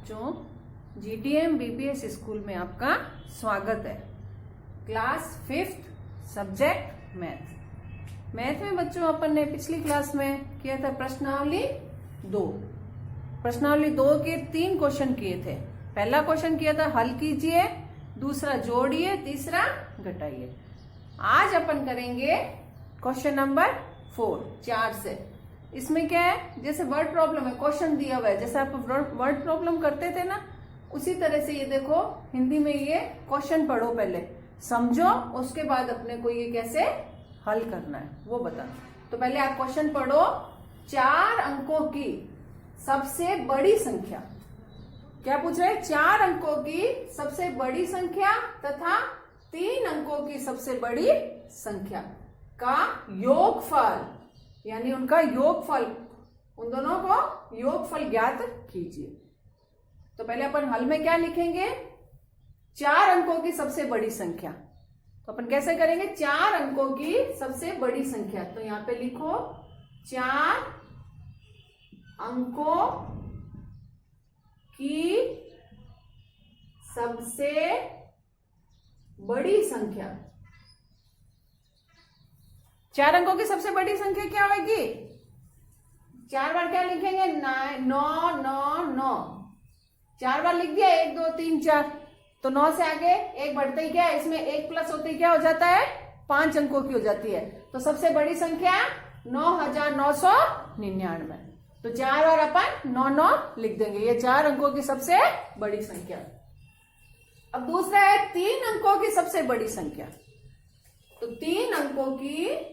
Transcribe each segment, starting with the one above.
बच्चों, GTM BPS school में आपका स्वागत है। क्लास 5th सब्जेक्ट मैथ में बच्चों अपन ने पिछली क्लास में किया था प्रश्नावली 2 के 3 क्वेश्चन किए थे। पहला क्वेश्चन किया था हल कीजिए, दूसरा जोड़िए, तीसरा घटाइए। आज अपन करेंगे क्वेश्चन नंबर 4 से। इसमें क्या है, जैसे वर्ड प्रॉब्लम है, क्वेश्चन दिया हुआ है, जैसे आप वर्ड प्रॉब्लम करते थे ना, उसी तरह से ये देखो हिंदी में ये क्वेश्चन पढ़ो, पहले समझो, उसके बाद अपने को ये कैसे हल करना है वो बता। तो पहले आप क्वेश्चन पढ़ो। 4 अंकों की सबसे बड़ी संख्या, क्या पूछ रहे हैं? 4 अंकों की सबसे बड़ी संख्या तथा 3 अंकों की सबसे बड़ी संख्या का योगफल, यानी उनका योगफल, उन दोनों को योगफल ज्ञात कीजिए। तो पहले अपन हल में क्या लिखेंगे? 4 अंकों की सबसे बड़ी संख्या। तो अपन कैसे करेंगे? 4 अंकों की सबसे बड़ी संख्या। तो यहां पे लिखो 4 अंकों की सबसे बड़ी संख्या। 4 अंकों की सबसे बड़ी संख्या क्या होगी? 4 बार क्या लिखेंगे? 9 9 9। 4 बार लिख दिया, 1 2 3 4। तो 9 से आगे 1 बढ़ते ही क्या है, इसमें 1 प्लस होते ही क्या हो जाता है? 5 अंकों की हो जाती है। तो सबसे बड़ी संख्या 9999। तो 4 बार अपन 9 9 लिख देंगे, ये 4 अंकों की सबसे बड़ी संख्या। अब दूसरा है 3 अंकों की सबसे बड़ी संख्या। तो 3 अंकों की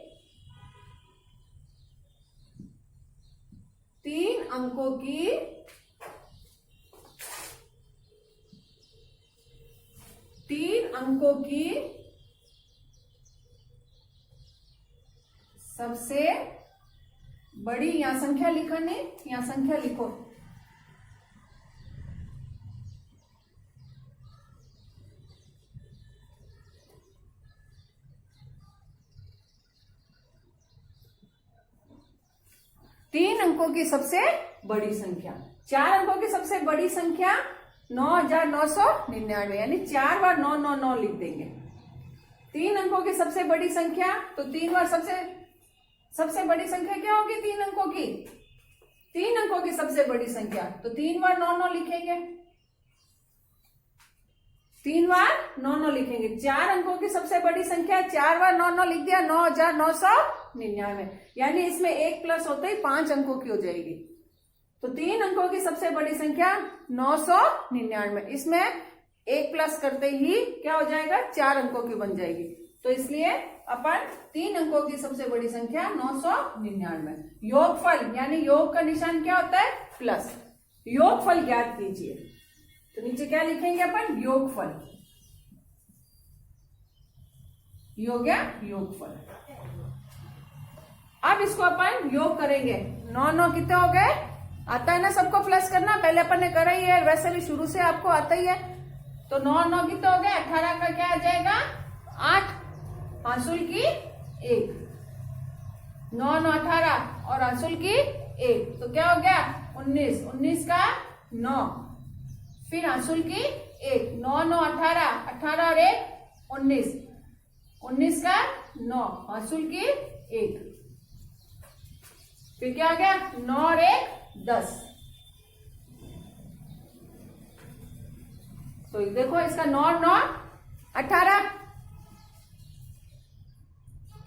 सबसे बड़ी, यहां संख्या लिखा नहीं, यहां संख्या लिखो। तीन अंकों की सबसे बड़ी संख्या। 4 अंकों की सबसे बड़ी संख्या 9999, यानी 4 बार 999 लिख देंगे। 3 अंकों की सबसे बड़ी संख्या, तो 3 बार सबसे बड़ी संख्या क्या होगी? 3 अंकों की, 3 अंकों की सबसे बड़ी संख्या, तो 3 बार 9 लिखेंगे। 3 बार 9 लिखेंगे। 4 अंकों की सबसे बड़ी संख्या, 4 बार 9 लिख दिया, 9999, यानी इसमें 1 प्लस होते ही 5 अंकों की हो जाएगी। तो 3 अंकों की सबसे बड़ी संख्या 999, इसमें 1 प्लस करते ही क्या हो जाएगा? 4 अंकों की बन जाएगी। तो इसलिए अपन 3 अंकों की सबसे बड़ी संख्या 999। योगफल, यानी योग का निशान क्या होता है? प्लस। योगफल ज्ञात कीजिए। तो नीचे क्या लिखेंगे अपन? योगफल। योगफल। अब इसको अपन योग करेंगे। 9 9 कितने हो गए? आता है ना सबको प्लस करना, पहले अपन ने करा ही है, वैसे भी शुरू से आपको आता ही है। तो 9 9 कितने हो गए? 18 का क्या आ जाएगा? 8, हांसुल की 1। 9 9 18 और हांसुल की 1, तो क्या हो गया? 19। 19 का 9, फिर हांसुल की 1। 9 9 18, 18 और 1 19। 19 का 9, हांसुल की 1, फिर क्या आ गया? 9 और 1 10। तो देखो इसका 9 9 18,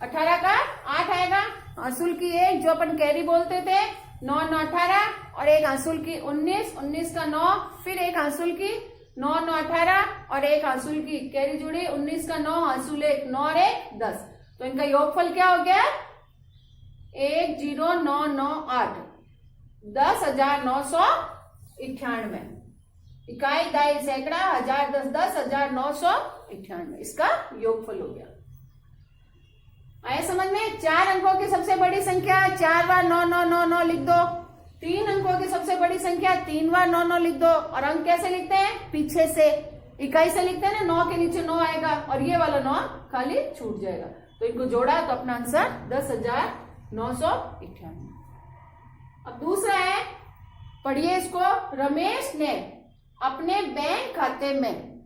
18 का 8 आएगा, हांसुल की 1 जो अपन कैरी बोलते थे, 9 9 18 और 1 हांसुल की 19। 19 का 9, फिर 1 हांसुल की, 9 9 18 और 1 हांसुल की कैरी जुड़ी, 19 का 9 हांसुल 1, 9 और 1 10। तो इनका योगफल क्या हो गया? 10998, 10,998। इकाई, दाई, सैकड़ा, हजार, 10 10,998, इसका योगफल हो गया। आया समझ में? 4 अंकों की सबसे बड़ी संख्या 4 बार 9 9 9 9 लिख दो। 3 अंकों की सबसे बड़ी संख्या 3 बार 9 9 लिख दो। और अंक कैसे लिखते हैं? पीछे से, इकाई से लिखते हैं ना, 9 के नीचे 9 आएगा और ये वाला 9 खाली छूट जाएगा। तो इनको जोड़ा तो अपना आंसर 10,998। अब दूसरा है, पढ़िए इसको। रमेश ने अपने बैंक खाते में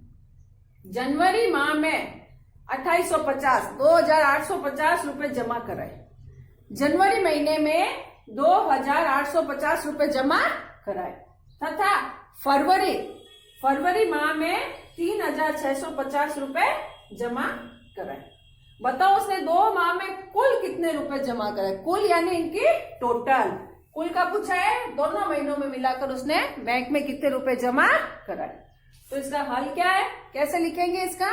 जनवरी माह में 2850 रुपए जमा कराए। जनवरी महीने में 2850 रुपए जमा कराए तथा फरवरी माह में 3650 रुपए जमा कराए। बताओ उसने 2 माह में कुल कितने रुपए जमा कराए? कुल यानी इनकी टोटल, कुल का पूछा है, दोनों महीनों में मिलाकर उसने बैंक में कितने रुपए जमा कराए। तो इसका हल क्या है, कैसे लिखेंगे इसका?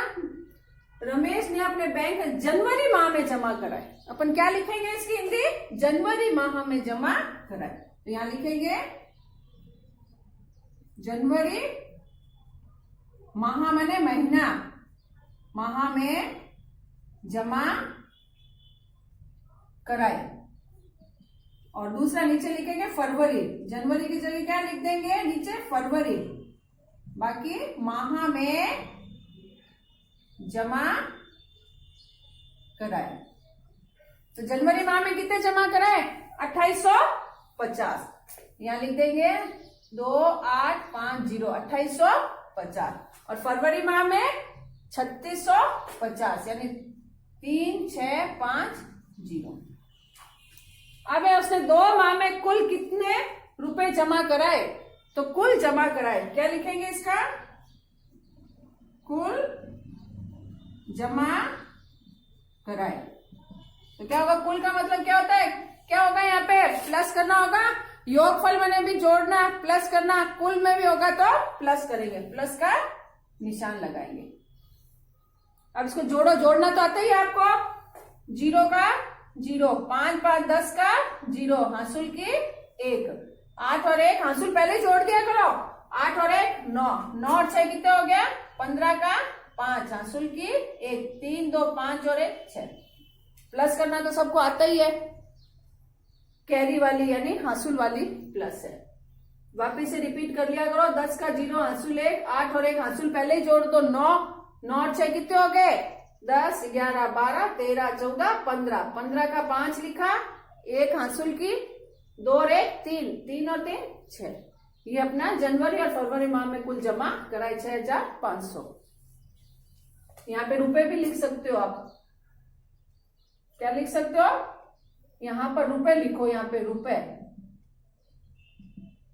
रमेश ने अपने बैंक जनवरी माह में जमा कराए। अपन क्या लिखेंगे इसकी हिंदी? जनवरी माह में जमा कराए। तो यहां लिखेंगे जनवरी माह माने महीना, माह में जमा कराए। और दूसरा नीचे लिखेंगे फरवरी, जनवरी की जगह क्या लिख देंगे नीचे? फरवरी। बाकी माह में जमा कराए। तो जनवरी माह में कितने जमा कराए? 2850। यहां लिख देंगे 2850 2850। और फरवरी माह में 3650 यानी 3650। अब उसने 2 माह में कुल कितने रुपए जमा कराए? तो कुल जमा कराए क्या लिखेंगे इसका? कुल जमा कराए। तो क्या होगा? कुल का मतलब क्या होता है? क्या होगा यहाँ पे? प्लस करना होगा। योगफल में भी जोड़ना, प्लस करना। कुल में भी होगा तो प्लस करेंगे, प्लस का निशान लगाएंगे। अब इसको जोड़ो, जोड़ना तो आता ही है आपको। 0 का 0, 5 5 10 का 0, हांसुल की 1, 8 और 1 हांसुल पहले जोड़ दिया करो। 8 और 1 9, 9 और 6 कितने हो गया? 15 का 5, हांसुल की 1, 3 2 5 और 1 6। प्लस करना तो सबको आता ही है, कैरी वाली यानी हांसुल वाली प्लस है। वापिस से रिपीट कर लिया करो। 10 का 0 हांसुल 1, 8 और 1 हांसुल पहले ही जोड़ दो 9, 9 और 6 कितने हो गए? 10 11 12 13 14 15, 15 का 5 लिखा, 1 हांसुल की, 2 और 1 3, 3 और 3 6। ये अपना जनवरी और फरवरी माह में कुल जमा कराए 6500। यहाँ पे रुपए भी लिख सकते हो आप। क्या लिख सकते हो? यहां पर रुपए लिखो, यहाँ पे रुपए,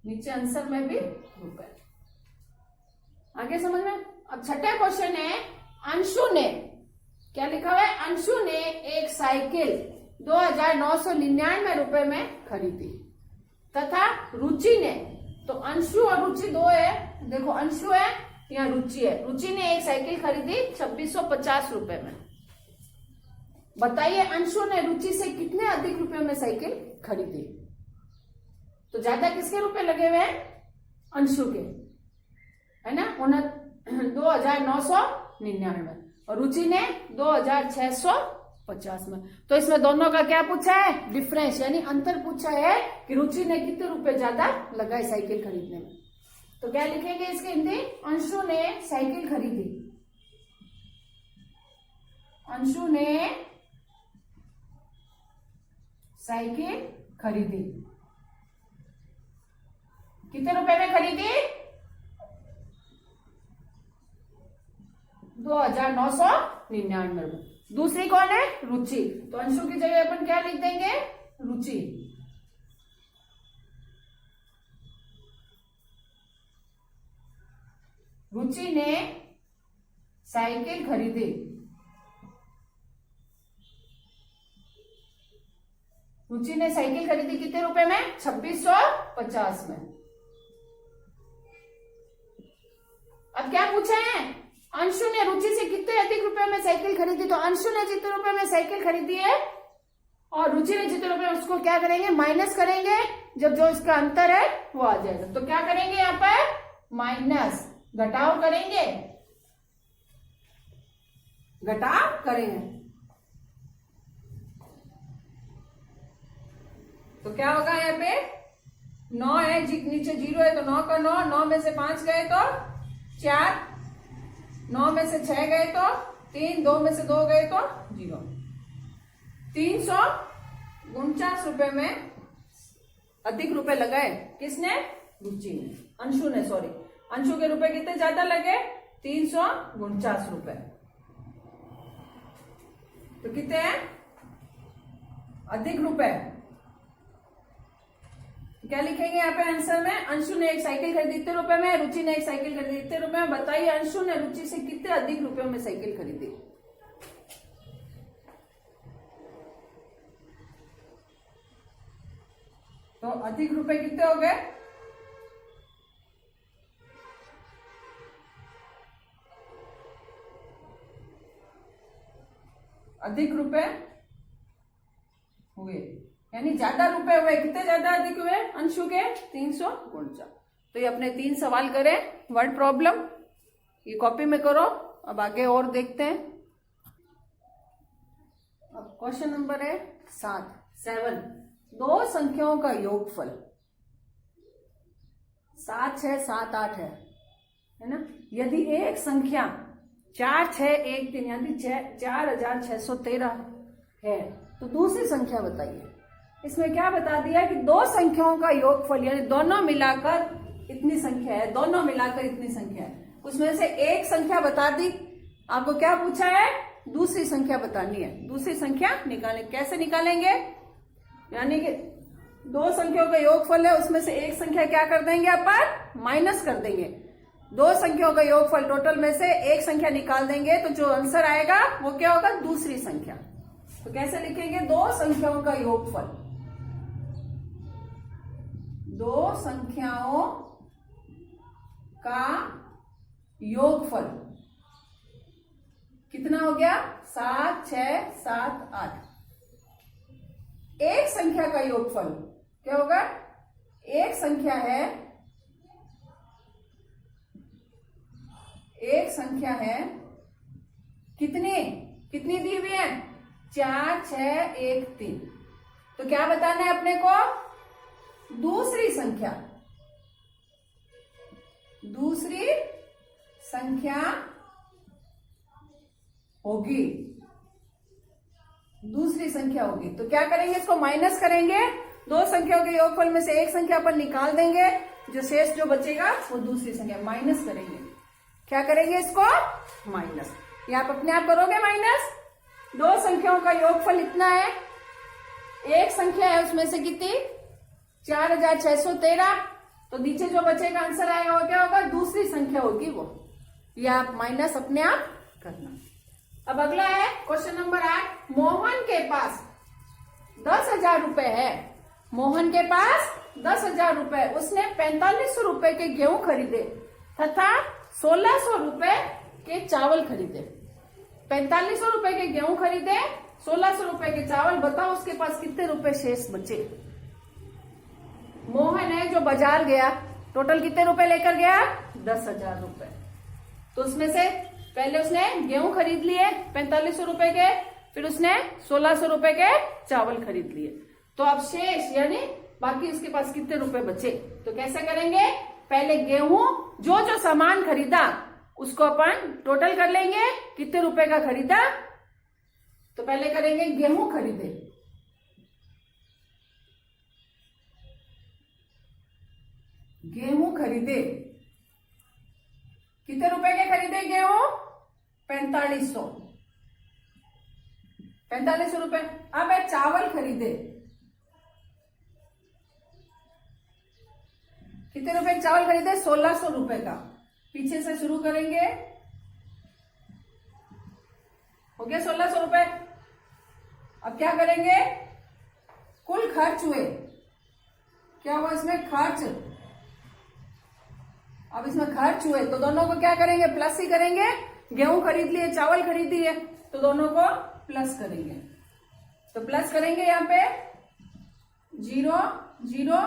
नीचे आंसर में भी रुपए। आगे समझ में? अब छठा क्वेश्चन है, अंशु ने क्या लिखा हुआ है? अंशु ने एक साइकिल 2999 रुपए में खरीदी तथा रुचि ने, तो अंशु और रुचि 2 है। देखो अंशु है, यहाँ रुचि है। रुचि ने एक साइकिल खरीदी 2650 रुपए में। बताइए अंशु ने रुचि से कितने अधिक रुपए में साइकिल खरीदी? तो ज्यादा किसके रुपए लगे हुए हैं? अंशु के, है ना, 2999 और रुचि ने 2650 में। तो इसमें दोनों का क्या पूछा है? डिफरेंस यानी अंतर पूछा है कि रुचि ने कितने रुपए ज्यादा लगाए साइकिल खरीदने में। तो क्या लिखेंगे इसके हिंदी? अंशु ने साइकिल खरीदी, अंशु ने साइकिल खरीदी। कितने रुपए में खरीदी? 2999 में। दूसरी कौन है? रुचि। तो अंशु की जगह अपन क्या लिख देंगे? रुचि। रुचि ने साइकिल खरीदी, रुचि ने साइकिल खरीदी कितने रुपए में? 2650 में। अब क्या पूछा है? अंशु ने रुचि से कितने अधिक रुपए में साइकिल खरीदी। तो अंशु ने जितने रुपए में साइकिल खरीदी है और रुचि ने जितने रुपए, उसको क्या करेंगे? माइनस करेंगे। जब जो इसका अंतर है वो आ जाएगा। तो क्या करेंगे यहाँ पर? माइनस, घटाव करेंगे, घटाव करेंगे। तो क्या होगा यहाँ पे? 9 है, नीचे 0 है तो 9 का 9, 9 में से 5 गए तो 4, 9 में से 6 गए तो 3, 2 में से 2 गए तो 0। 349 रुपए में अधिक रुपए लगाए किसने? रुचि ने, अंशु ने, सॉरी। अंशु के रुपए कितने ज्यादा लगे? 349 रुपए। तो कितने हैं? अधिक रुपए। क्या लिखेंगे यहाँ पे आंसर में? अंशु ने एक साइकिल खरीदी इतने रुपए में, रुचि ने एक साइकिल खरीदी इतने रुपए में। बताइए अंशु ने रुचि से कितने अधिक रुपयों में साइकिल खरीदी? तो अधिक रुपए कितने हो गए? अधिक रुपए हुए, यानी ज्यादा रुपए हुए। कितने ज्यादा अधिक हुए अंशु के? 349। तो ये अपने 3 सवाल करें वर्ड प्रॉब्लम, ये कॉपी में करो। अब आगे और देखते हैं। अब क्वेश्चन नंबर है 7 दो संख्याओं का योगफल 7 6 7 8 है ना। यदि एक संख्या 4 6 1 3 यानी 4613 है तो दूसरी संख्या बताइए। इसमें क्या बता दिया कि दो संख्याओं का योगफल यानी दोनों मिलाकर इतनी संख्या है, दोनों मिलाकर इतनी संख्या है। उसमें से एक संख्या बता दी, आपको क्या पूछा है? दूसरी संख्या बतानी है। दूसरी संख्या निकालें, कैसे निकालेंगे? यानी कि दो संख्याओं का योगफल है, उसमें से एक संख्या क्या कर देंगे अपन? माइनस कर देंगे। दो संख्याओं का योगफल टोटल में से एक संख्या निकाल देंगे तो जो आंसर आएगा वो क्या होगा? दूसरी संख्या। तो कैसे लिखेंगे? दो संख्याओं का योगफल, दो संख्याओं का योगफल कितना हो गया? 7 6 7 8। एक संख्या का योगफल क्या होगा? एक संख्या है, एक संख्या है कितनी कितनी दी हुई है? 4 6 1 3। तो क्या बताना है अपने को? दूसरी संख्या, दूसरी संख्या होगी, दूसरी संख्या होगी। तो क्या करेंगे? इसको माइनस करेंगे। दो संख्याओं के योगफल में से एक संख्या अपन निकाल देंगे, जो शेष जो बचेगा वो दूसरी संख्या माइनस करेंगे। क्या करेंगे? इसको माइनस। ये आप अपने आप करोगे माइनस। दो संख्याओं का योगफल इतना है, एक संख्या है उसमें से कितनी? 4613। तो नीचे जो बचेगा आंसर आएगा वो क्या होगा? दूसरी संख्या होगी वो। ये आप माइनस अपने आप करना। अब अगला है क्वेश्चन नंबर 8। मोहन के पास 10,000 रुपए है। मोहन के पास 10,000 रुपए, उसने 4500 रुपए के गेहूं खरीदे तथा 1600 रुपए के चावल खरीदे। 4500 रुपए के गेहूं खरीदे, 1600 रुपए के चावल। बताओ उसके पास कितने रुपए शेष बचे? मोहन है जो बाजार गया, टोटल कितने रुपए लेकर गया? 10,000 रुपए। तो उसमें से पहले उसने गेहूं खरीद लिए 4500 रुपए के, फिर उसने 1600 रुपए के चावल खरीद लिए। तो अब शेष यानी बाकी उसके पास कितने रुपए बचे? तो कैसे करेंगे? पहले गेहूं जो जो सामान खरीदा उसको अपन टोटल कर लेंगे, कितने रुपए का खरीदा। तो पहले करेंगे गेहूं खरीदे, गेहूं खरीदे कितने रुपए के खरीदे? गेहूं 4500, 4500 रुपए। अब है चावल खरीदे, कितने रुपए चावल खरीदे? 1600 रुपए का। पीछे से शुरू करेंगे, हो गया 1600 रुपए। अब क्या करेंगे? कुल खर्च हुए, क्या हुआ इसमें? खर्च। अब इसमें खर्च हुए तो दोनों को क्या करेंगे? प्लस ही करेंगे। गेहूं खरीद लिए, चावल खरीद लिए, तो दोनों को प्लस करेंगे। तो प्लस करेंगे यहाँ पे 0 0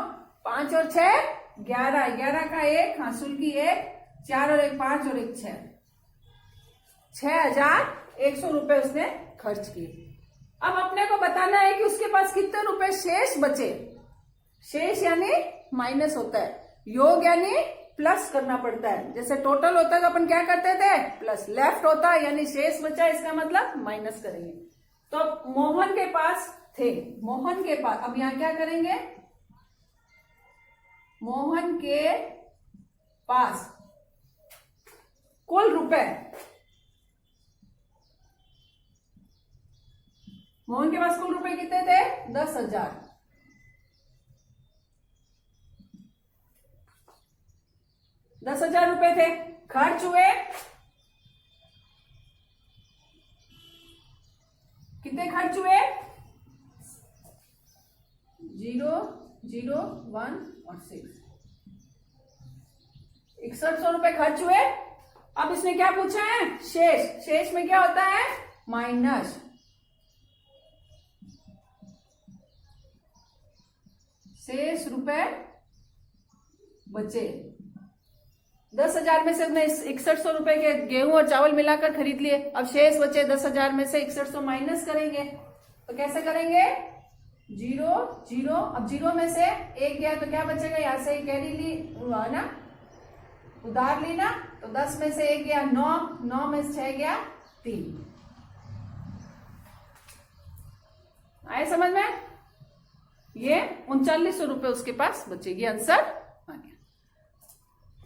5 और 6 11, 11 का 1, हासुल की 1, 4 और 1 5 और 1 6, 6100 रुपए उसने खर्च किए। अब अपने को बताना है कि उसके पास कितने रुपए शेष बचे। शेष यानी माइनस होता है, योग यानी प्लस करना पड़ता है। जैसे टोटल होता है तो अपन क्या करते थे? प्लस। लेफ्ट होता है यानी शेष बचा, इसका मतलब माइनस करेंगे। तो मोहन के पास थे, मोहन के पास, अब यहां क्या करेंगे? मोहन के पास कुल रुपए, मोहन के पास कुल रुपए कितने थे? 10,000। 10,000 रुपए थे। खर्च हुए कितने? खर्च हुए 0, 0, 1 और 6। 6100 रुपए खर्च हुए। अब इसने क्या पूछा है? शेष। शेष में क्या होता है? माइनस। शेष रुपए बचे। 10,000 में से हमने 6100 रुपए के गेहूं और चावल मिलाकर खरीद लिए। अब शेष बचे 10,000 में से 6100 माइनस करेंगे तो कैसे करेंगे? 0, 0। अब 0 में से 1 गया तो क्या बचेगा? यहां से कैरी ली ना, उधार ली ना, तो 10 में से 1 गया 9, 9 में से 6 गया 3। आए समझ में? ये 3900 रुपए उसके पास बचेगी। आंसर आ गया।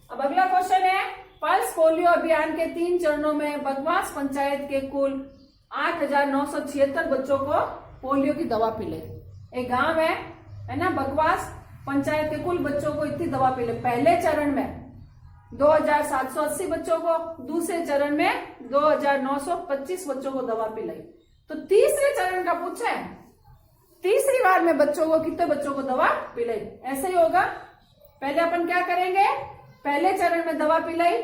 अब अगला क्वेश्चन है, पल्स पोलियो अभियान के 3 चरणों में बकवास पंचायत के कुल 8,976 बच्चों को पोलियो की दवा पिलाई। एक गांव है ना, बकवास पंचायत के कुल बच्चों को इतनी दवा पिलाई। पहले चरण में 2,780 बच्चों को, दूसरे चरण में 2,925 बच्चों को दवा पिलाई। तो तीसरे चरण का पूछा है, तीसरी बार में बच्चों को कितने बच्चों को दवा पिलाई? ऐसे ही होगा। पहले अपन क्या करेंगे? पहले चरण में दवा पिलाई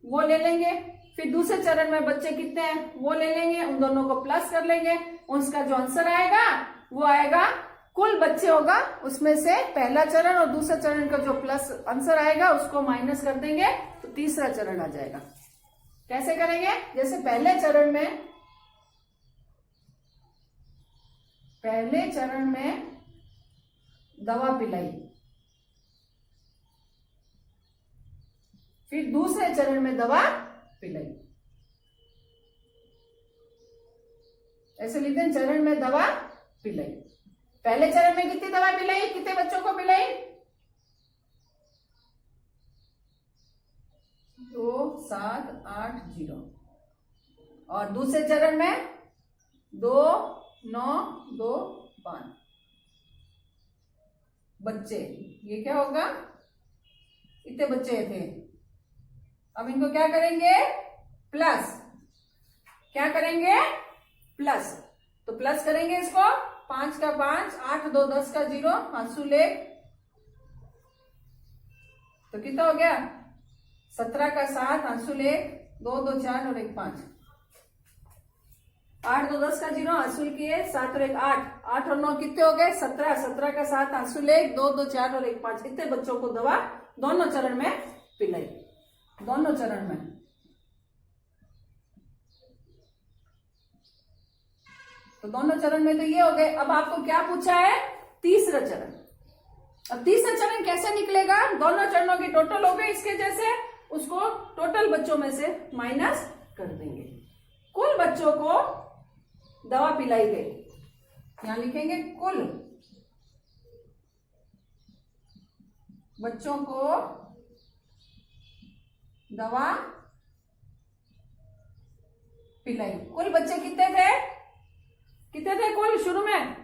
वो ले लेंगे, फिर दूसरे चरण में बच्चे कितने हैं वो ले लेंगे, उन दोनों को प्लस कर लेंगे। उसका जो आंसर आएगा वो आएगा, कुल बच्चे होगा उसमें से पहला चरण और दूसरा चरण का जो प्लस आंसर आएगा उसको माइनस कर देंगे तो तीसरा चरण आ जाएगा। कैसे करेंगे? जैसे पहले चरण में दवा पिलाई, फिर दूसरे चरण में दवा पिलाई। ऐसे लिखते हैं, चरण में दवा पिलाई। पहले चरण में कितनी दवा पिलाई? कितने बच्चों को पिलाई? 2, 7, 8, 0। और दूसरे चरण में 2, 9, 2, 5 बच्चे। ये क्या होगा? इतने बच्चे थे। अब इनको क्या करेंगे? प्लस। क्या करेंगे? प्लस। तो प्लस करेंगे इसको, 5 का 5, 8, 2, 10 का 0, आंसू ले तो कितना हो गया? 17 का 7, आंसू ले 2, 2, 4 और 1, 5। 8, 2, 10 का 0, आंसू किए 7 और 1, 8। 8 और 9 कितने हो गए? 17। 17 का 7, आंसू ले 2, 2, 4 और 1, 5। इतने बच्चों को दवा दोनों चरण में पिलाई, दोनों चरण में। तो दोनों चरण में तो ये हो गए। अब आपको क्या पूछा है? तीसरा चरण। अब तीसरा चरण कैसे निकलेगा? दोनों चरणों की टोटल हो गए इसके जैसे, उसको टोटल बच्चों में से माइनस कर देंगे। कुल बच्चों को दवा पिलाई गई, यहां लिखेंगे कुल बच्चों को दवा पिलाई। कुल बच्चे कितने थे? कितने थे कुल शुरू में?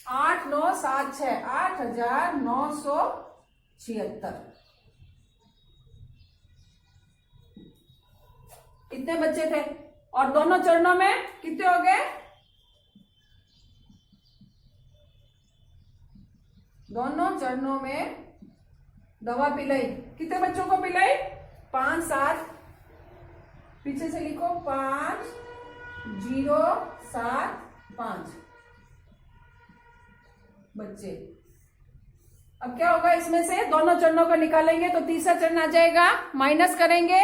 8, 9, 7, 6, 8,976। इतने बच्चे थे। और दोनों चरणों में कितने हो गए? दोनों चरणों में दवा पिलाई। कितने बच्चों को पिलाई? 5, 7, पीछे से लिखो 5, 0, 7, 5 बच्चे। अब क्या होगा? इसमें से दोनों चरणों को निकालेंगे तो तीसरा चरण आ जाएगा। माइनस करेंगे,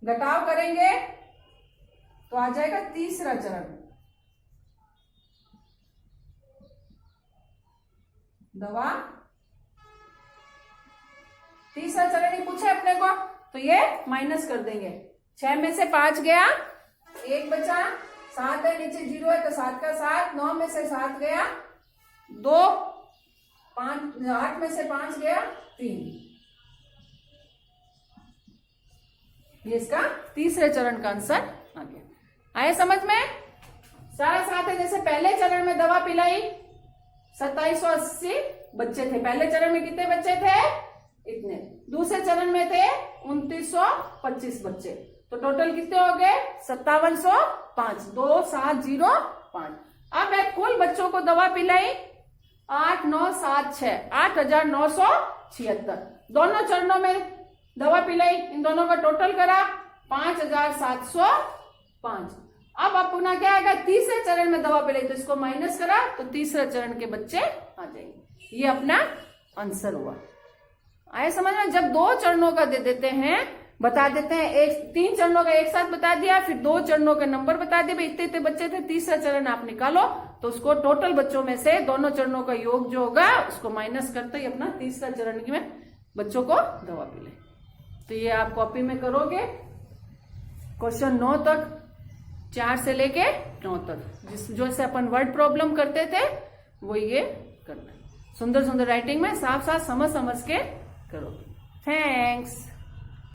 घटाव करेंगे तो आ जाएगा तीसरा चरण। दवा तीसरा चरण ही पूछे अपने को, तो ये माइनस कर देंगे। 6 में से 5 गया, 1 बचा, 7 है नीचे 0 है तो 7 का 7, 9 में से 7 गया 2, 5, 8 में से 5 गया 3। ये इसका तीसरे चरण का आंसर आ गया। आए समझ में? सारा साथ है। जैसे पहले चरण में दवा पिलाई 2780 बच्चे थे। पहले चरण में कितने बच्चे थे? इतने। दूसरे चरण में थे 2925 बच्चे। तो टोटल कितने हो गए? 5705। 2705। अब मैं कुल बच्चों को दवा पिलाई 8976 8976। दोनों चरणों में दवा पिलाई, इन दोनों का टोटल करा 5705। अब पुनः क्या आएगा? तीसरे चरण में दवा पिलाई तो इसको माइनस करा तो तीसरे चरण के बच्चे आ जाएंगे। ये अपना आंसर हुआ। आए समझ में? जब दो चरणों का दे देते हैं, बता देते हैं, एक 3 चरणों का एक साथ बता दिया, फिर 2 चरणों का नंबर बता दिया, भाई इतने इतने बच्चे थे, तीसरा चरण आप निकालो, तो उसको टोटल बच्चों में से दोनों चरणों का योग जो होगा उसको माइनस करते ही अपना तीसरा चरण में बच्चों को दवा पिले। तो ये आप कॉपी में करोगे क्वेश्चन 9 तक, 4 से लेके 9 तक, जो से अपन वर्ड प्रॉब्लम करते थे वो ये करना है। सुंदर सुंदर राइटिंग में साफ साफ समझ समझ के करोगे। थैंक्स।